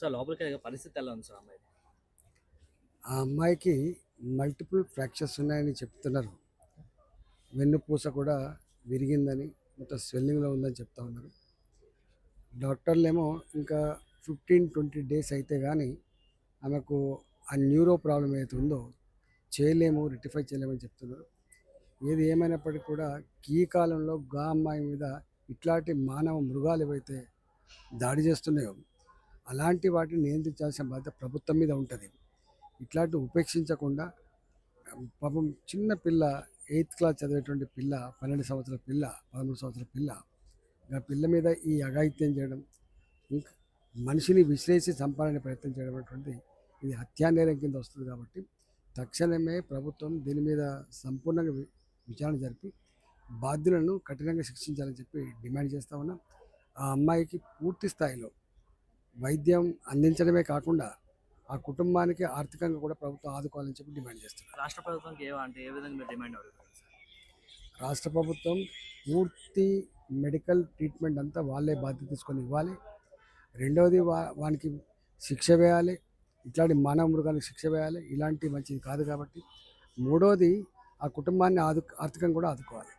Sir లోపలికెళ్ళే పరిస్థితి ఎలా ఉంది సార్ అమ్మాయిది? ఆ అమ్మాయికి మల్టిపుల్ ఫ్రాక్చర్స్ ఉన్నాయని చెప్తున్నారు. వెన్నుపూస కూడా విరిగిందని, మొత్తం స్వెల్లింగ్‌లో ఉందని చెప్తా ఉన్నారు. డాక్టర్లేమో ఇంకా 15-20 డేస్ అయితే గానీ ఆమెకు ఆ న్యూరో ప్రాబ్లమ్ ఏదైతే ఉందో చేయలేము, రెక్టిఫై చేయలేమని చెప్తున్నారు. ఏది ఏమైనప్పటికీ కూడా ఈ కాలంలో అమ్మాయి మీద ఇట్లాంటి మానవ మృగాలు ఏవైతే దాడి చేస్తున్నాయో అలాంటి వాటిని నియంత్రించాల్సిన బాధ్యత ప్రభుత్వం మీద ఉంటుంది. ఇట్లాంటివి ఉపేక్షించకుండా పాపం చిన్న పిల్ల 8th క్లాస్ చదివేటువంటి పిల్ల, 12 సంవత్సరాల పిల్ల, 13 సంవత్సరాల పిల్ల, ఆ పిల్ల మీద ఈ అఘాయిత్యం చేయడం, ఇంకా మనిషిని విసిరేసి చంపాలనే ప్రయత్నం చేయడం అనేటువంటిది ఇది హత్యానేరం కింద వస్తుంది. కాబట్టి తక్షణమే ప్రభుత్వం దీని మీద సంపూర్ణంగా విచారణ జరిపి బాధ్యులను కఠినంగా శిక్షించాలని చెప్పి డిమాండ్ చేస్తా ఉన్నాం. ఆ అమ్మాయికి పూర్తి స్థాయిలో వైద్యం అందించడమే కాకుండా ఆ కుటుంబానికి ఆర్థికంగా కూడా ప్రభుత్వం ఆదుకోవాలని చెప్పి డిమాండ్ చేస్తున్నారు. రాష్ట్ర ప్రభుత్వంకి ఏ విధంగా మీరు డిమాండ్ అడుగుతారు సార్? రాష్ట్ర ప్రభుత్వం పూర్తి మెడికల్ ట్రీట్మెంట్ అంతా వాళ్ళే బాధ్యత తీసుకొని ఇవ్వాలి. రెండవది వానికి శిక్ష వేయాలి. ఇట్లాంటి మానవ మృగాలకు శిక్ష వేయాలి. ఇలాంటి మంచిది కాదు కాబట్టి. మూడోది ఆ కుటుంబాన్ని ఆర్థికంగా కూడా ఆదుకోవాలి.